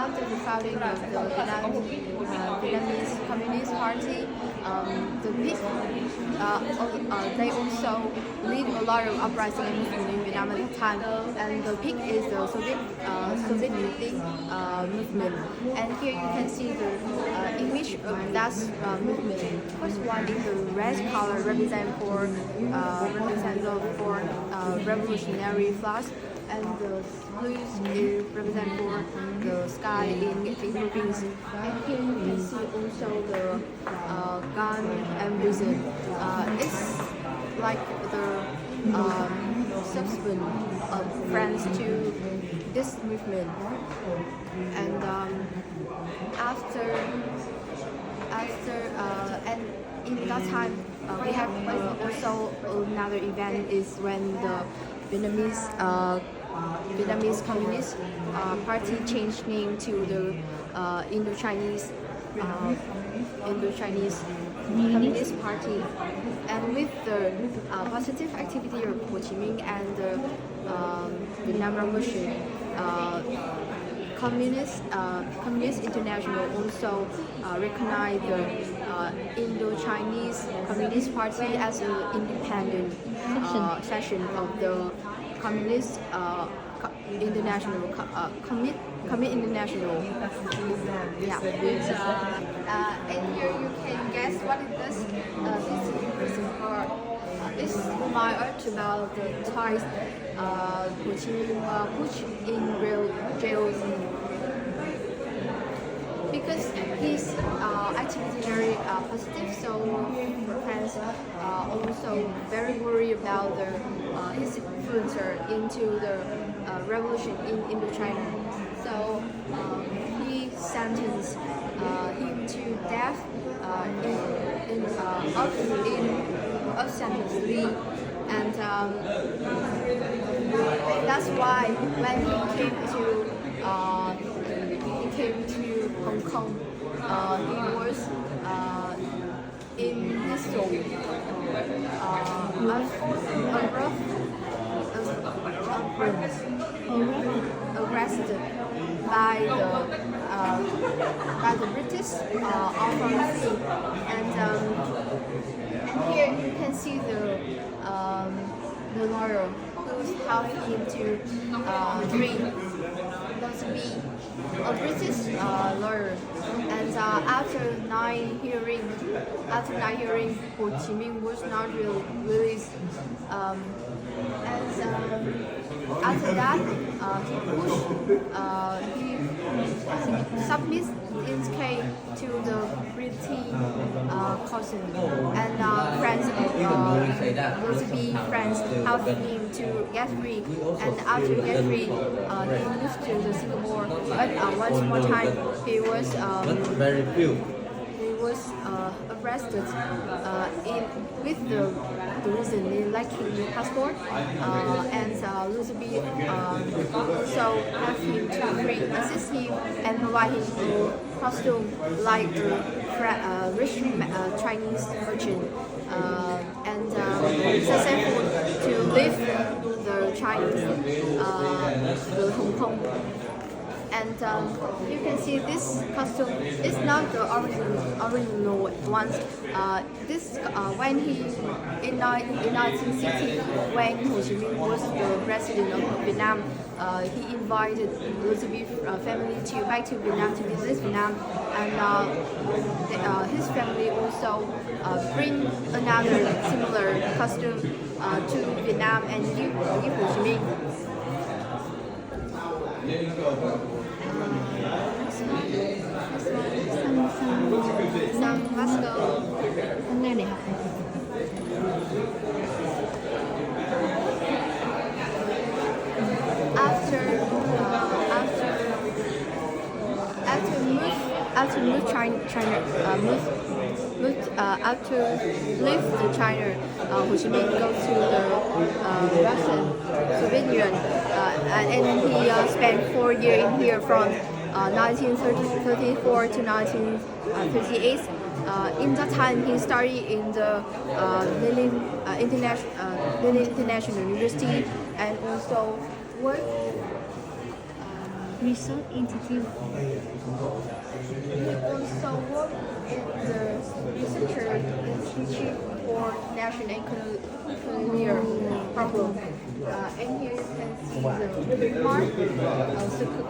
after the founding of the Vietnamese Communist Party, the PIC, they also lead a lot of uprising and movement in Vietnam at the time. And the PIC is the Soviet Youth movement. And here you can see the image of that movement. First one is the red color represent for revolutionary flags, and the blues is represent for the sky in Philippines. And here you can see also the gun emblem. It's like the subsequent of France to this movement. And and in that time we have also another event is when the Vietnamese Communist Party changed name to the Indo-Chinese Communist Party. And with the positive activity of Ho Chi Minh and the Vietnam Revolution, Communist International also recognized the Indo-Chinese Communist Party as an independent section of the Communist International Commit International. Yeah. And here you can guess what it does. This prison card. This is my art about the ties Ho Chi Minh put in real jails, because his activity very positive. So fans also very worried about his influence into the revolution in Indochina. So he sentenced him to death in sentence Lee. And that's why when he came to Hong Kong, he was in this zone, arrested by the British authorities. And here you can see the lawyer who's helping him to read. To be a British lawyer. And after nine hearing, Ho Chi Minh was not released. After that, he submits his case to the British cousin, and friends helped him to get free. And after get free, he moved to the Singapore. But once more time, he was arrested with the reason in lacking the passport, and Elizabeth so have him to free, assist him and provide him with costume like the rich Chinese merchant, and successful to leave the Chinese the Hong Kong. And you can see this costume is not the original one. This when he in 1960, when Ho Chi Minh was the president of Vietnam, he invited Elizabeth family back to Vietnam to visit Vietnam, and his family also bring another similar costume to Vietnam and give Ho Chi Minh. Let's go. Hôm nay để học. After leave the China, Ho Chi Minh go to the Russian Soviet Union, and he spent 4 years in here from 1934 to 1938. In that time, he studied in the Lenin International University, and also worked. Research Institute. He also worked in the Researcher Institute for National Economic Problem. And here you can see the part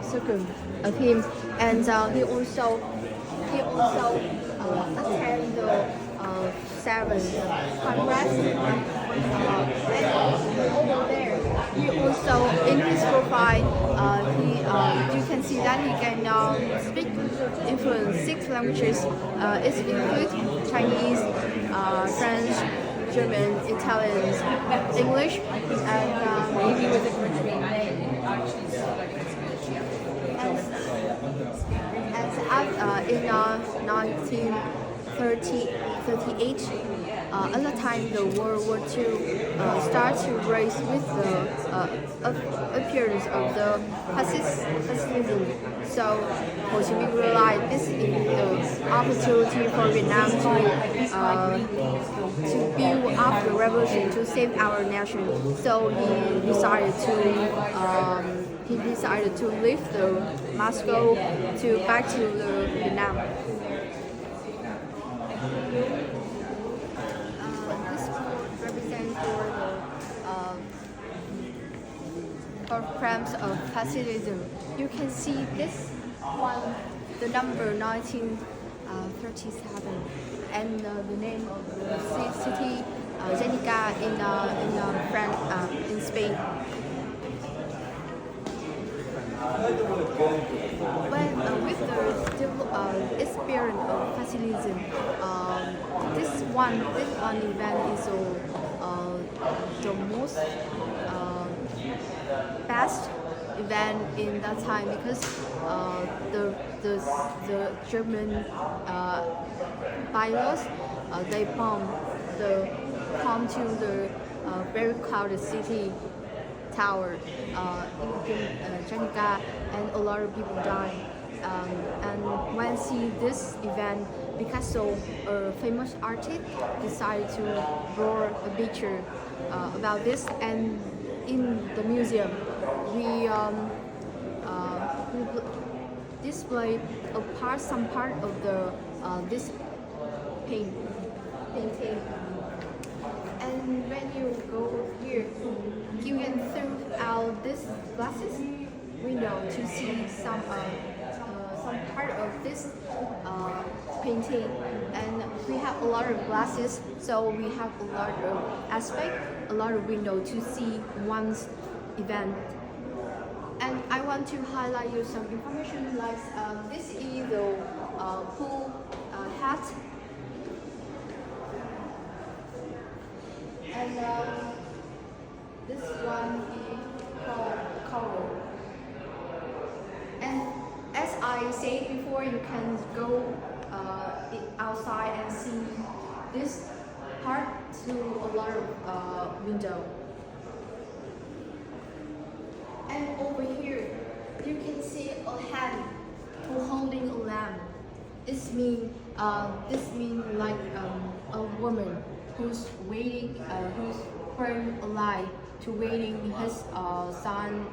circle of him, and he also attended the seventh Congress. And over there, he also in his profile, you can see that he can speak influent 6 languages. It includes Chinese, French, German, Italian, English, and Maybe with a Portuguese name, actually, so like it's in 1938, at the time the World War II started to rise with the appearance of the fascism. So Ho Chi Minh realized this is the opportunity for Vietnam to build up the revolution to save our nation. So he decided to leave the Moscow to back to the Vietnam. This represents for crimes of fascism. You can see this one, the number 1937, and the name of the city, Zenica in France, in Spain. When with the experience of fascism, this one event is the most best event in that time, because the German pilots they bomb to the very crowded city tower in Janica, and a lot of people died. And when see this event, Picasso, a famous artist, decided to draw a picture about this, and in the museum we display some part of the this painting. And when you go here, you can throw out this glasses window to see some part of this painting. And we have a lot of glasses, so we have a lot of aspect, a lot of window to see one's event. And I want to highlight you some information, like this is the pool hat. And this one is called coral. And as I said before, you can go outside and see this part through a lot of window. And over here, you can see a hand who holding a lamp. This means like a woman who's waiting, who's burned alive to waiting his son,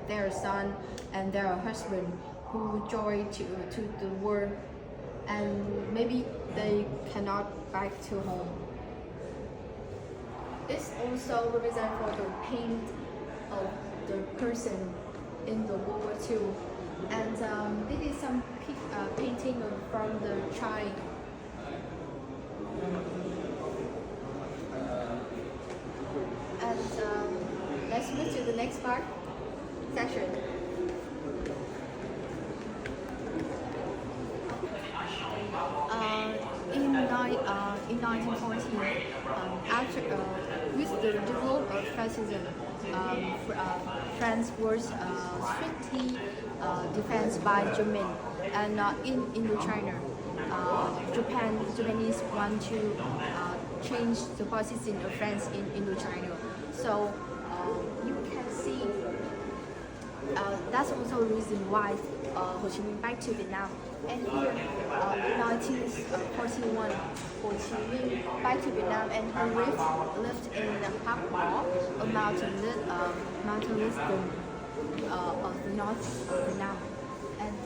their son and their husband who joined to the war, and maybe they cannot back to home. This also represents for the pain of the person in the World War II, and this is some painting from the child. And let's move to the next part section. In 1940, after with the development of fascism, France was strictly defended by Germany, and in Indochina, Japanese want to change the position of France in Indochina. So you can see that's also the reason why Ho Chi Minh back to Vietnam. And here in 1941, Ho Chi Minh back to Vietnam, and he lived in Hap Hó, a mountainous of North Vietnam, and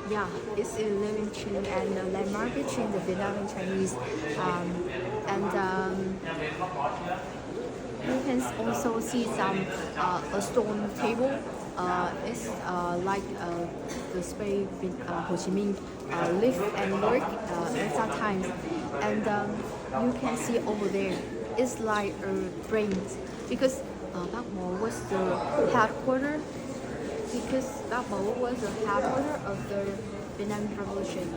yeah, it's a living chain and a landmark between the Vietnam and Chinese, and you can also see some a stone table. It's like the space Ho Chi Minh live and work at that time, and you can see over there. It's like a brain because Bắc Mô was the headquarters. Because Bắc Mô was the headquarters of the Vietnam Revolution.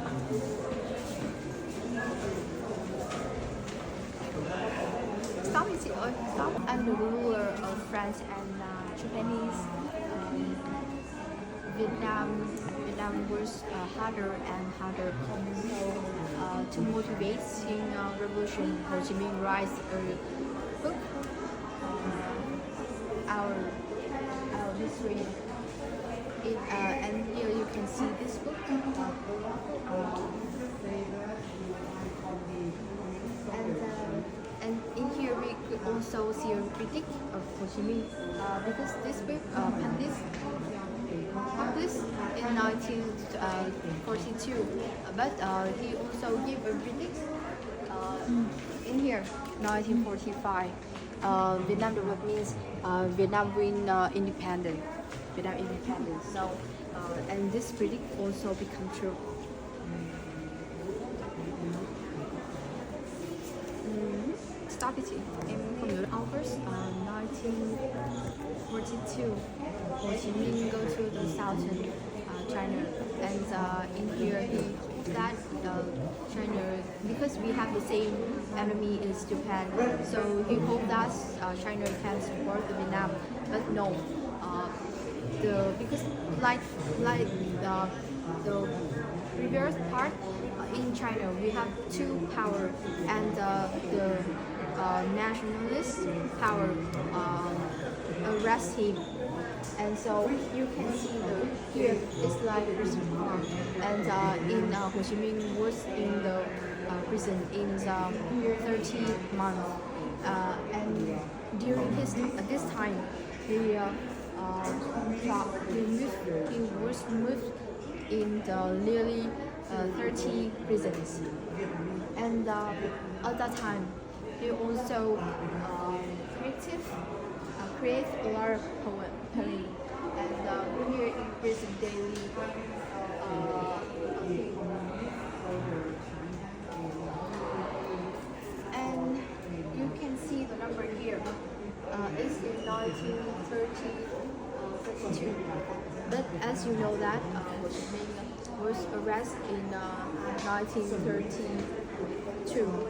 Stop it, stop. I'm the ruler of France and Japanese. Vietnam was harder and harder. So to motivate in revolution, Ho Chi Minh writes a book, our history. And here you can see this book. And in here we could also see a critic of Ho Chi Minh because this book published in 1942, but he also gave a critic in here 1945. Vietnam development means Vietnam win independent. Vietnam independence. So, and this predict also become true. Stability. In August 1942, Ho Chi Minh go to the southern China, and in here he hopes that China, because we have the same enemy as Japan, so he hopes that China can support the Vietnam, but no. Because like the previous part in China, we have two power, and the nationalist power arrest him, and so you can see here it's like prison farm, and in Ho Chi Minh was in the prison in 30 months, and during this time he was moved in the nearly 30 prisons, and at that time he also create a lot of poem, and here in prison daily and you can see the number here. It's in 1932. But as you know that Ho Chi Minh was arrested in 1942.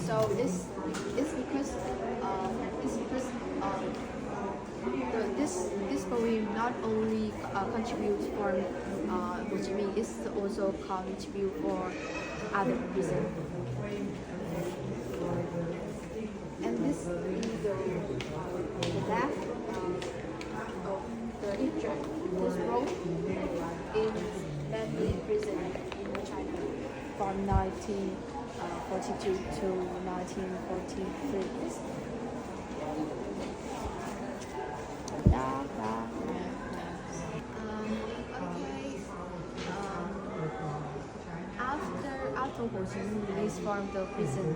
So it's because this poem not only contributes for Ho Chi Minh, it's also contribute for other prisons. And this is the death of the teacher who wrote in Bentley prison in China from 1942 to 1943. After Ho Chi Minh released from the prison,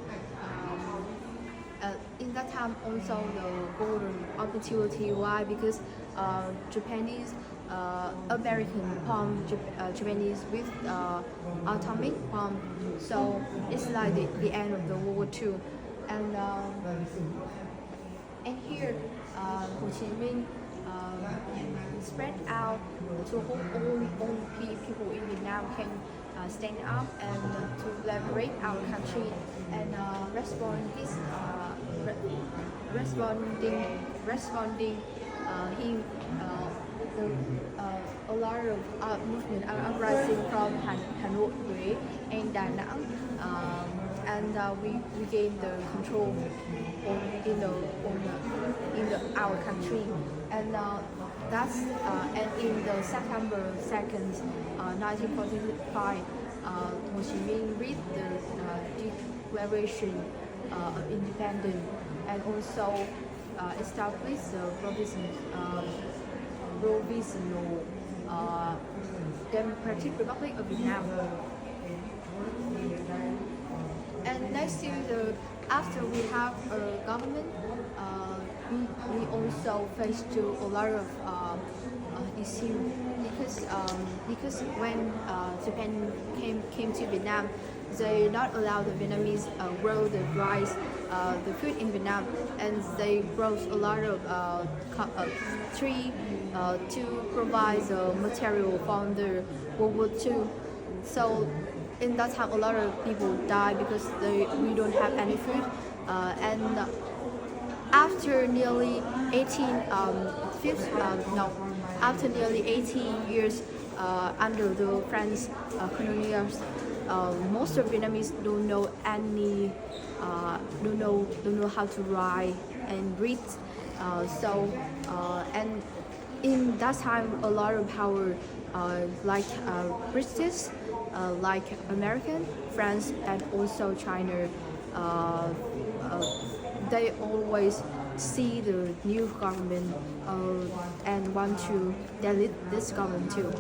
in that time also the golden opportunity. Why? Because Japanese American bomb Japanese with atomic bomb, so it's like the end of the World War II, and here Ho Chi Minh spread out to all people in Vietnam can stand up and to liberate our country, and responding him a lot of movement uprising from Hanoi, Huế, and Da Nang, and we gained the control in our country, and that's and in the September 2nd, 1945, Ho Chi Minh read the declaration of independence, and also established the provisional Democratic Republic of Vietnam. And next year, after we have a government, we also face to a lot of issues because when Japan came to Vietnam, they not allow the Vietnamese grow the rice, the food in Vietnam, and they brought a lot of tree to provide the material from the World War II. So in that time, a lot of people die because we don't have any food, and after nearly 18 years under the French colonials, most of Vietnamese don't know how to write and read. And in that time, a lot of power like British, like American, France, and also China, they always see the new government and want to delete this government too.